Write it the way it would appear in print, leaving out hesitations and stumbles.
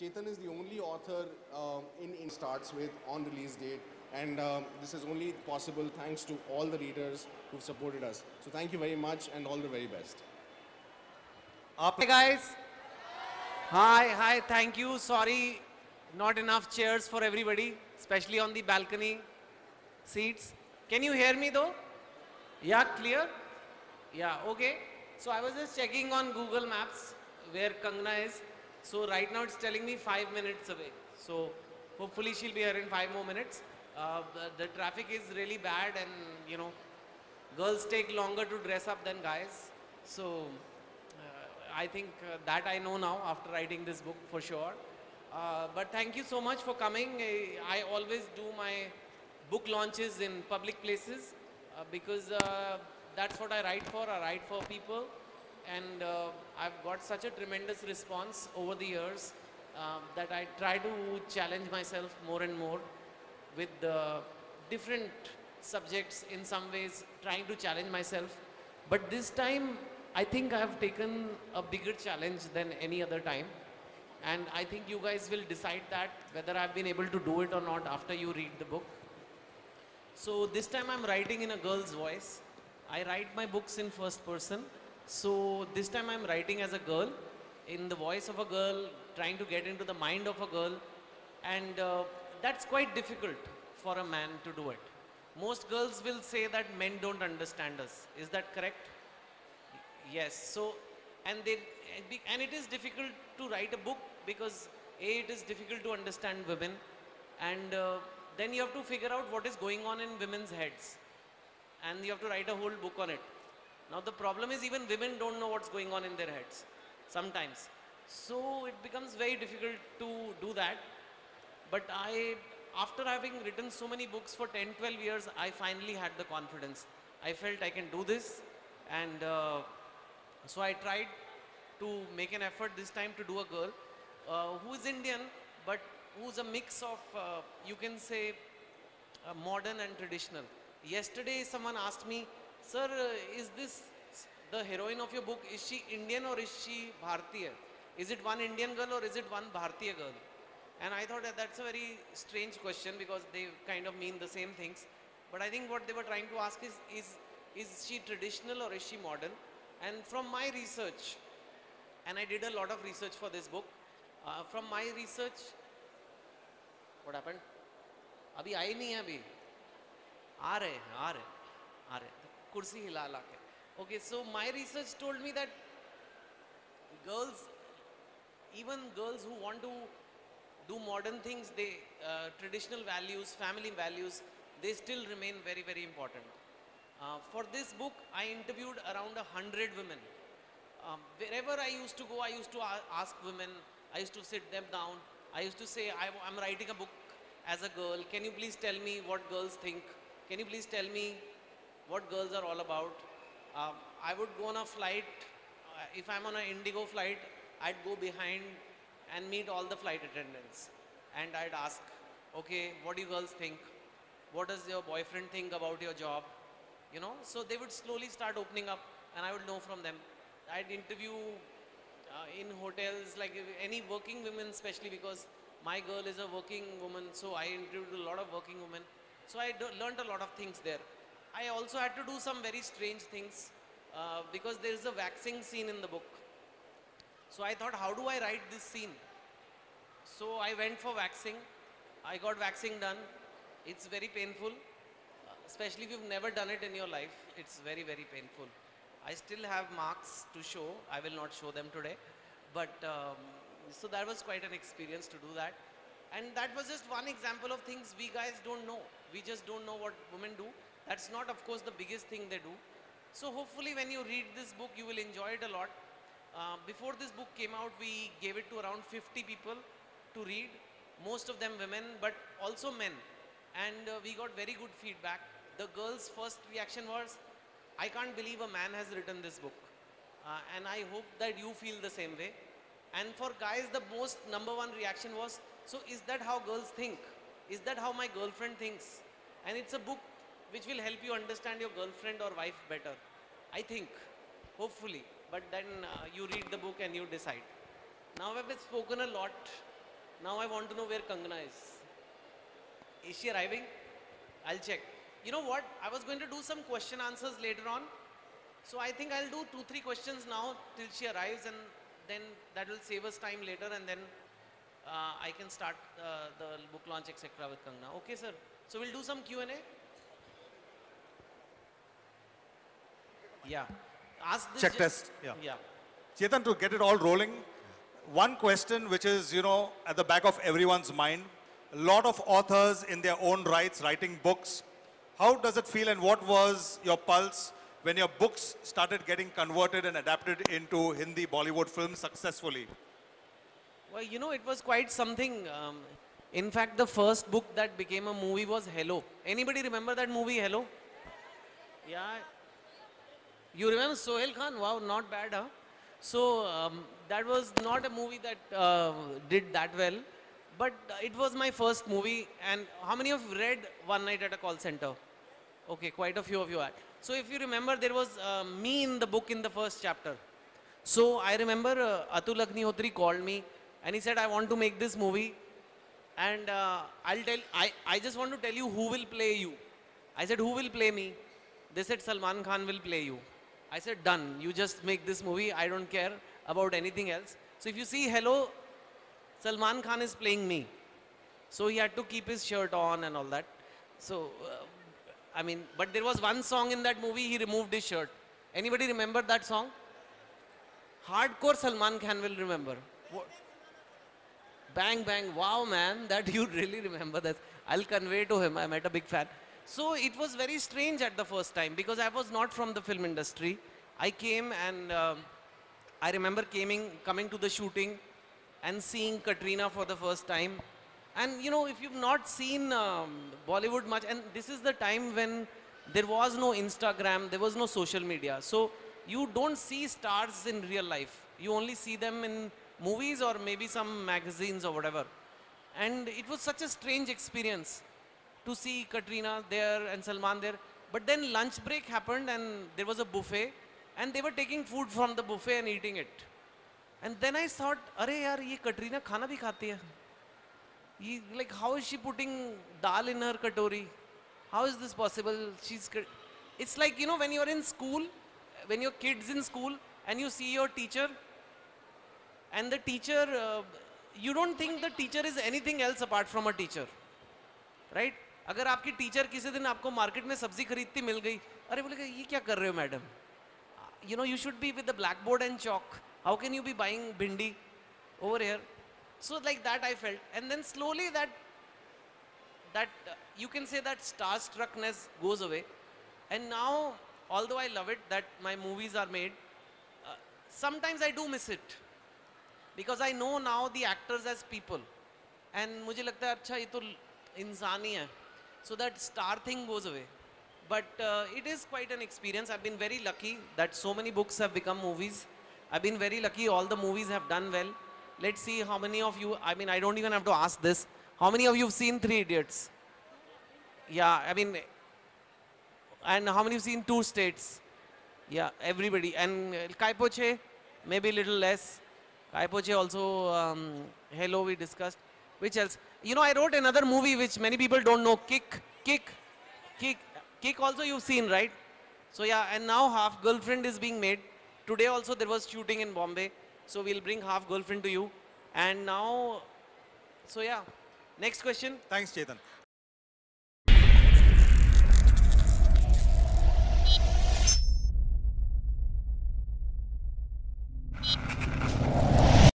Chetan is the only author in starts with on release date, and this is only possible thanks to all the readers who've supported us. So thank you very much and all the very best. Hi guys. Hi, thank you. Sorry, not enough chairs for everybody, especially on the balcony seats. Can you hear me though? Yeah, clear? Yeah, okay. So I was just checking on Google Maps where Kangna is. So right now it's telling me 5 minutes away. So hopefully she'll be here in 5 more minutes. The traffic is really bad, and you know, girls take longer to dress up than guys. So I think that I know now after writing this book for sure. But thank you so much for coming. I always do my book launches in public places because that's what I write for. I write for people, and I've got such a tremendous response over the years that I try to challenge myself more and more with different subjects, in some ways trying to challenge myself. But this time I think I have taken a bigger challenge than any other time, and I think you guys will decide that whether I've been able to do it or not after you read the book. So this time I'm writing in a girl's voice. I write my books in first person. So this time I'm writing as a girl, in the voice of a girl, trying to get into the mind of a girl. And that's quite difficult for a man to do it. Most girls will say that men don't understand us. Is that correct? Yes. So, and it is difficult to write a book because it is difficult to understand women, and then you have to figure out what is going on in women's heads, and you have to write a whole book on it. Now the problem is even women don't know what's going on in their heads sometimes. So it becomes very difficult to do that. But after having written so many books for 10, 12 years, I finally had the confidence. I felt I can do this, and so I tried to make an effort this time to do a girl who is Indian, but who's a mix of, you can say, modern and traditional. Yesterday someone asked me, sir, is this the heroine of your book, is she Indian or is she Bharatiya? Is it one Indian girl or is it one Bharatiya girl? And I thought that that's a very strange question because they kind of mean the same things. But I think what they were trying to ask is she traditional or is she modern? And from my research, and I did a lot of research for this book, from my research, what happened? Abhi aaye nahi hai abhi. aa rahe. Kursi hila la ke. Okay, so my research told me that girls, even girls who want to do modern things, they traditional values, family values, they still remain very, very important. For this book, I interviewed around 100 women. Wherever I used to go, I used to ask women, I used to sit them down, I used to say, I'm writing a book as a girl, can you please tell me what girls think? Can you please tell me what girls are all about? I would go on a flight, if I'm on an Indigo flight, I'd go behind and meet all the flight attendants. And I'd ask, okay, what do you girls think? What does your boyfriend think about your job? You know, so they would slowly start opening up and I would know from them. I'd interview in hotels, like any working women, especially because my girl is a working woman, so I interviewed a lot of working women. So I learned a lot of things there. I also had to do some very strange things because there is a waxing scene in the book. So I thought, how do I write this scene? So I went for waxing. I got waxing done. It's very painful, especially if you've never done it in your life. It's very, very painful. I still have marks to show. I will not show them today. But so that was quite an experience to do that. And that was just one example of things we guys don't know. We just don't know what women do. That's not, of course, the biggest thing they do. So hopefully when you read this book, you will enjoy it a lot. Before this book came out, we gave it to around 50 people to read. Most of them women, but also men. And we got very good feedback. The girls' first reaction was, I can't believe a man has written this book. And I hope that you feel the same way. And for guys, the most #1 reaction was, so is that how girls think? Is that how my girlfriend thinks? And it's a book which will help you understand your girlfriend or wife better. I think, hopefully. But then you read the book and you decide. Now I've spoken a lot. Now I want to know where Kangana is. Is she arriving? I'll check. You know what? I was going to do some question answers later on. So I think I'll do 2-3 questions now till she arrives, and then that will save us time later, and then I can start the book launch, etc. with Kangana. Okay, sir. So we'll do some Q&A. Yeah. Ask this. Check test. Yeah. Yeah. Chetan, to get it all rolling, one question which is, you know, at the back of everyone's mind, a lot of authors in their own rights writing books. How does it feel, and what was your pulse when your books started getting converted and adapted into Hindi Bollywood films successfully? Well, you know, it was quite something. In fact, the first book that became a movie was Hello. Anybody remember that movie, Hello? Yeah. You remember Sohail Khan? Wow, not bad, huh? So, that was not a movie that did that well. But it was my first movie. And how many of you read One Night at a Call Center? Okay, quite a few of you had. So, if you remember, there was me in the book in the first chapter. So, I remember Atul Agnihotri called me and he said, I want to make this movie. And I just want to tell you who will play you. I said, who will play me? They said, Salman Khan will play you. I said, done. You just make this movie. I don't care about anything else. So if you see Hello, Salman Khan is playing me. So he had to keep his shirt on and all that. So, I mean, but there was one song in that movie, he removed his shirt. Anybody remember that song? Hardcore Salman Khan will remember. What? Bang, bang. Wow, man, that you really remember that. I'll convey to him. I met a big fan. So it was very strange at the first time because I was not from the film industry. I came and I remember coming to the shooting and seeing Katrina for the first time. And you know, if you've not seen Bollywood much, and this is the time when there was no Instagram, there was no social media. So you don't see stars in real life. You only see them in movies or maybe some magazines or whatever. And it was such a strange experience to see Katrina there and Salman there. But then lunch break happened and there was a buffet and they were taking food from the buffet and eating it. And then I thought, "Arey yaar, ye Katrina khana bhi khati hai. Like, how is she putting dal in her katori? How is this possible? It's like, you know, when you're in school, when your kid's in school and you see your teacher and the teacher, you don't think the teacher is anything else apart from a teacher, right? अगर आपकी teacher किसी दिन आपको market में सब्जी खरीदती मिल गई, अरे बोलेगा ये क्या कर रहे हो madam? You know, you should be with the blackboard and chalk. How can you be buying bhindi over here? So like that I felt, and then slowly that you can say that starstruckness goes away. And now, although I love it that my movies are made, sometimes I do miss it because I know now the actors as people, and मुझे लगता है अच्छा ये तो इंसान ही है. So that star thing goes away. But it is quite an experience. I've been very lucky that so many books have become movies. I've been very lucky all the movies have done well. Let's see how many of you, I mean, I don't even have to ask this. How many of you have seen Three Idiots? Yeah, I mean, and how many have seen Two States? Yeah, everybody. And Kai Poche, maybe a little less. Kai Poche also, Hello we discussed. Which else? You know, I wrote another movie which many people don't know, Kick also you've seen, right? So yeah, and now Half Girlfriend is being made. Today also there was shooting in Bombay. So we'll bring Half Girlfriend to you. And now, so yeah, next question. Thanks, Chetan.